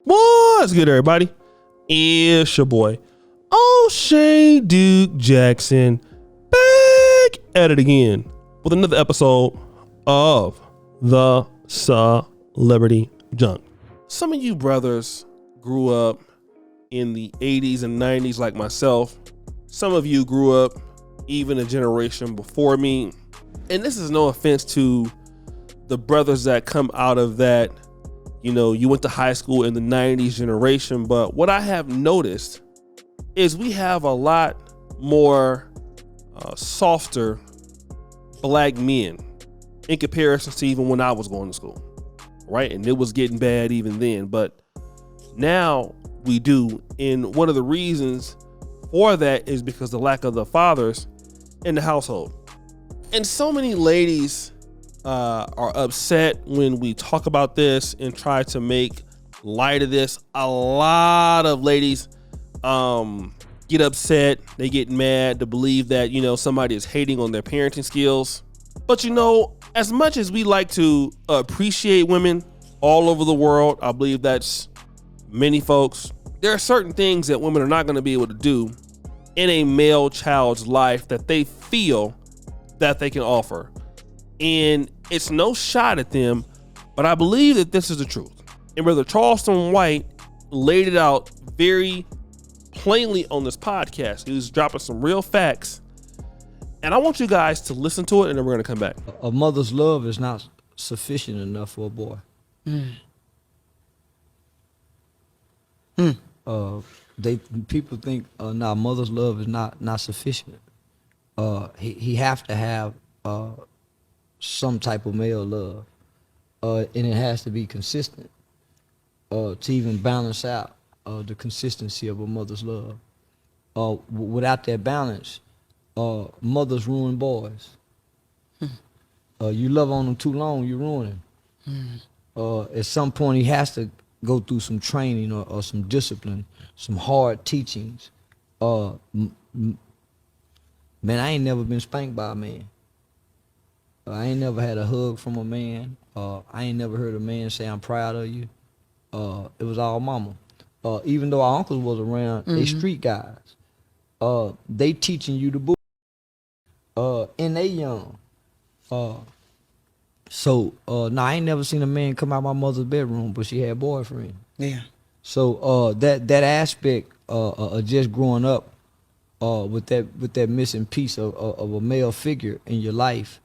What's good, everybody? It's your boy, O'Shea Duke Jackson, back at it again with another episode of the Celebrity Junk. Some of you brothers grew up in the 80s and 90s like myself. Some of you grew up even a generation before me. And this is no offense to the brothers that come out of that. You know, you went to high school in the 90s generation, but what I have noticed is we have a lot more softer black men in comparison to even when I was going to school, right? And it was getting bad even then, but now we do. And one of the reasons for that is because the lack of the fathers in the household. And so many ladies are upset when we talk about this and try to make light of this. A lot of ladies get upset. They get mad to believe that, you know, somebody is hating on their parenting skills. But, you know, as much as we like to appreciate women all over the world, I believe that's many folks. There are certain things that women are not going to be able to do in a male child's life that they feel that they can offer. And it's no shot at them, but I believe that this is the truth. And Brother Charleston White laid it out very plainly on this podcast. He was dropping some real facts. And I want you guys to listen to it, and then we're going to come back. A mother's love is not sufficient enough for a boy. People think, nah, mother's love is not sufficient. He have to have some type of male love, and it has to be consistent to even balance out the consistency of a mother's love. Without that balance, mothers ruin boys. You love on them too long, you ruin them. At some point, he has to go through some training or some discipline, some hard teachings. Man, I ain't never been spanked by a man. I ain't never had a hug from a man. I ain't never heard a man say, I'm proud of you. It was all mama. Even though our uncles was around, they street guys. They teaching you the book. And they young. So I ain't never seen a man come out my mother's bedroom, but she had a boyfriend. Yeah. So that aspect of just growing up with that missing piece of a male figure in your life,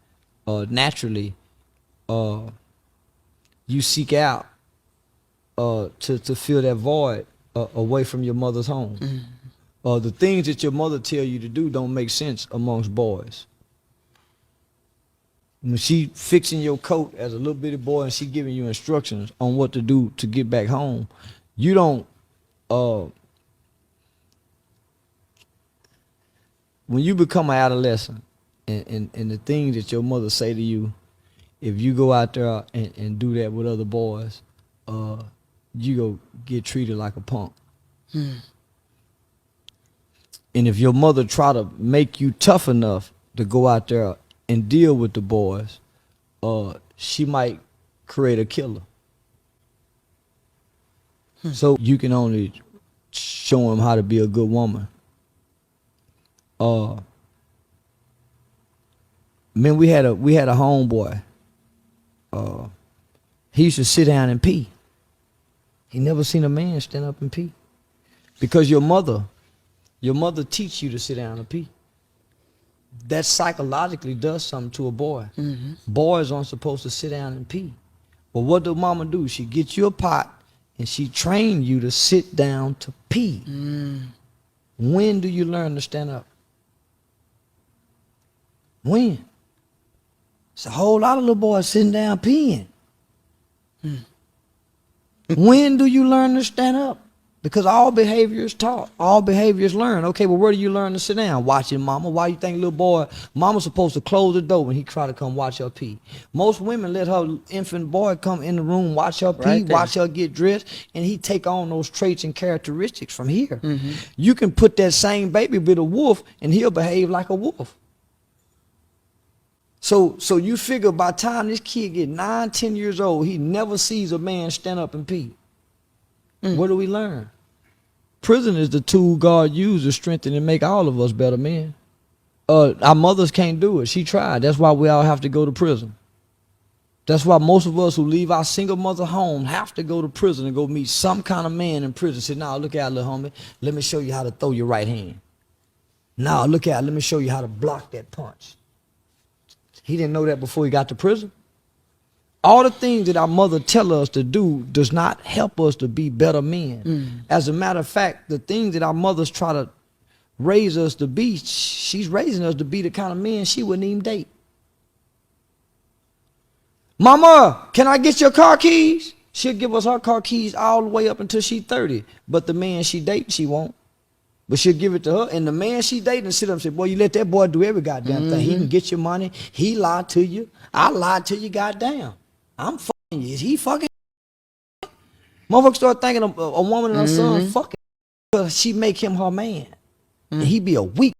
naturally, you seek out to fill that void away from your mother's home. The things that your mother tell you to do don't make sense amongst boys. When she fixing your coat as a little bitty boy and she giving you instructions on what to do to get back home, you don't. When you become an adolescent, and the things that your mother say to you, if you go out there and do that with other boys, you go get treated like a punk. And if your mother try to make you tough enough to go out there and deal with the boys, she might create a killer. So you can only show him how to be a good woman. Man, we had a homeboy. He used to sit down and pee. He never seen a man stand up and pee. Because your mother teach you to sit down and pee. That psychologically does something to a boy. Boys aren't supposed to sit down and pee. But what does mama do? She gets you a pot and she train you to sit down to pee. When do you learn to stand up? When? It's a whole lot of little boys sitting down peeing. When do you learn to stand up? Because all behavior is taught. All behavior is learned. Okay, well, where do you learn to sit down? Watching mama. Why you think little boy, mama's supposed to close the door when he try to come watch her pee? Most women let her infant boy come in the room, watch her pee, right, watch her get dressed, and he take on those traits and characteristics from here. You can put that same baby with a wolf, and he'll behave like a wolf. So you figure by the time this kid get 9, 10 years old, he never sees a man stand up and pee. What do we learn? Prison is the tool God used to strengthen and make all of us better men. Our mothers can't do it. She tried. That's why we all have to go to prison. That's why most of us who leave our single mother home have to go to prison and go meet some kind of man in prison. Say, now look out, little homie. Let me show you how to throw your right hand. Now look out, let me show you how to block that punch. He didn't know that before he got to prison. All the things that our mother tell us to do does not help us to be better men. As a matter of fact, the things that our mothers try to raise us to be, she's raising us to be the kind of men she wouldn't even date. Mama, can I get your car keys? She'll give us her car keys all the way up until she's 30. But the man she dating, she won't. But she'll give it to her. And the man she dating sit up and say, boy, you let that boy do every goddamn thing. He can get your money. He lied to you. I lied to you, goddamn. I'm fucking you. Is he fucking? Motherfuckers start thinking a woman and her son fucking because she make him her man. And he be a weak.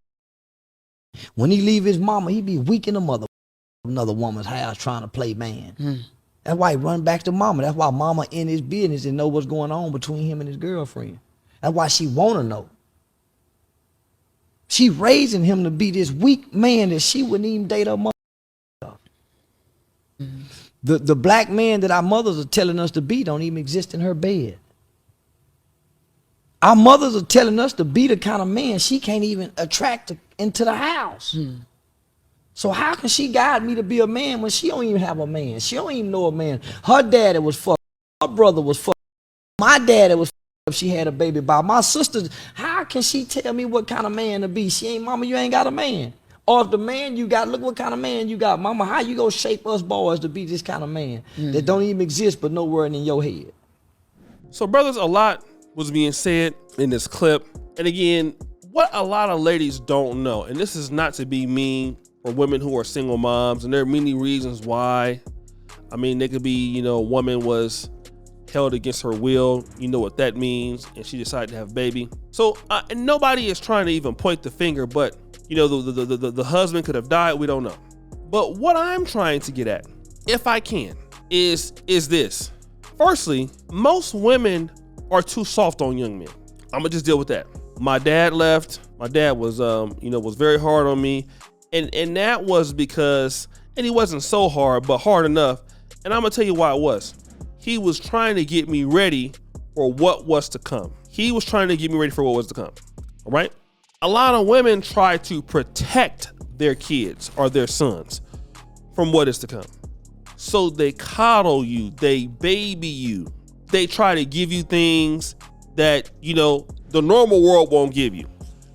When he leave his mama, he be weak in the mother. Another woman's house trying to play man. That's why he run back to mama. That's why mama in his business and know what's going on between him and his girlfriend. That's why she want to know. She raising him to be this weak man that she wouldn't even date her mother. The black man that our mothers are telling us to be don't even exist in her bed. Our mothers are telling us to be the kind of man she can't even attract into the house. So how can she guide me to be a man when she don't even have a man? She don't even know a man. Her daddy was fucked. Her brother was fucked. My daddy was fucked up. She had a baby by my sister. How can she tell me what kind of man to be? She ain't, mama, you ain't got a man. Or if the man you got, look what kind of man you got. Mama, how you gonna shape us boys to be this kind of man that don't even exist but nowhere in your head? So brothers, a lot was being said in this clip. And again, what a lot of ladies don't know, and this is not to be mean for women who are single moms, and there are many reasons why. I mean, they could be, a woman was held against her will. You know what that means, and she decided to have a baby. So, and nobody is trying to even point the finger, but the husband could have died. We don't know. But what I'm trying to get at, if I can, is this. Firstly, most women are too soft on young men. I'm gonna just deal with that. My dad left. My dad was, was very hard on me. And that was because, and he wasn't so hard, but hard enough. And I'm gonna tell you why it was. He was trying to get me ready for what was to come. He was trying to get me ready for what was to come, all right? A lot of women try to protect their kids or their sons from what is to come. So they coddle you, they baby you. They try to give you things that, the normal world won't give you.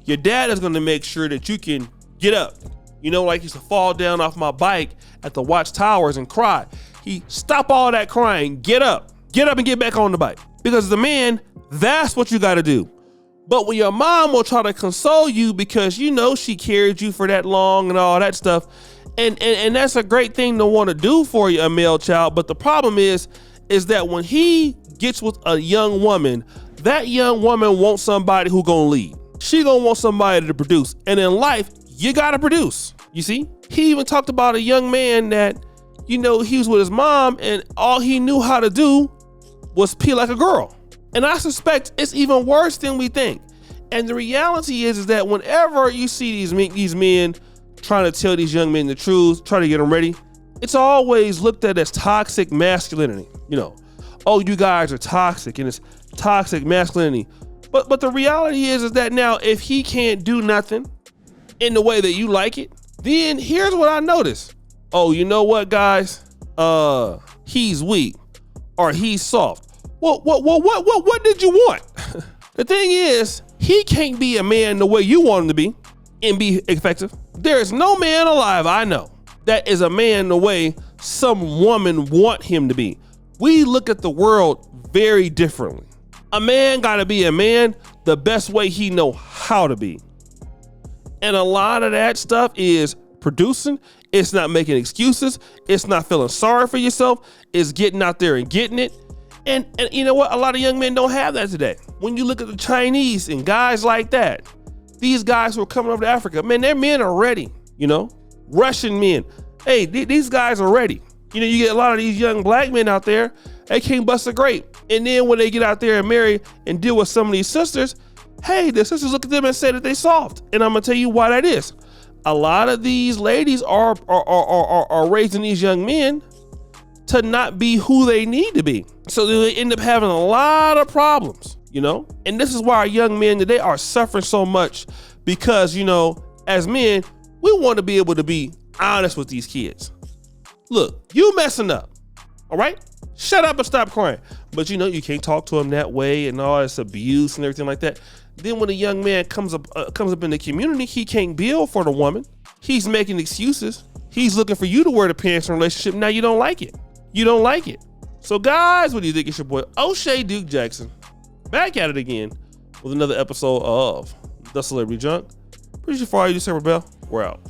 Your dad is gonna make sure that you can get up. Like he used to fall down off my bike at the watchtowers and cry. He stop all that crying, get up and get back on the bike. Because the man, that's what you gotta do. But when your mom will try to console you because she carried you for that long and all that stuff, and that's a great thing to want to do for you, a male child. But the problem is that when he gets with a young woman, that young woman wants somebody who gonna lead. She gonna want somebody to produce. And in life, you gotta produce. You see? He even talked about a young man that, he was with his mom and all he knew how to do was pee like a girl. And I suspect it's even worse than we think. And the reality is that whenever you see these men trying to tell these young men the truth, try to get them ready, it's always looked at as toxic masculinity. Oh, you guys are toxic and it's toxic masculinity. But the reality is that now if he can't do nothing in the way that you like it, then here's what I noticed. Oh, you know what, guys? He's weak or he's soft. What did you want? The thing is, he can't be a man the way you want him to be and be effective. There is no man alive I know that is a man the way some woman want him to be. We look at the world very differently. A man gotta be a man the best way he know how to be. And a lot of that stuff is producing. It's not making excuses. It's not feeling sorry for yourself. It's getting out there and getting it. And you know what? A lot of young men don't have that today. When you look at the Chinese and guys like that, these guys who are coming over to Africa, man, their men are ready, Russian men. Hey, these guys are ready. You get a lot of these young black men out there, they can't bust a grape. And then when they get out there and marry and deal with some of these sisters, hey, the sisters look at them and say that they soft. And I'm gonna tell you why that is. A lot of these ladies are raising these young men to not be who they need to be. So they end up having a lot of problems, you know? And this is why our young men today are suffering so much because, you know, as men, we want to be able to be honest with these kids. Look, you messing up, all right? Shut up and stop crying. But you know, you can't talk to him that way and all this abuse and everything like that. Then when a young man comes up in the community, he can't build for the woman. He's making excuses. He's looking for you to wear the pants in a relationship. Now you don't like it. You don't like it. So guys, what do you think? It's your boy O'Shea Duke Jackson back at it again with another episode of The Celebrity Junk. Pretty sure for all you, Sarah Bell. We're out.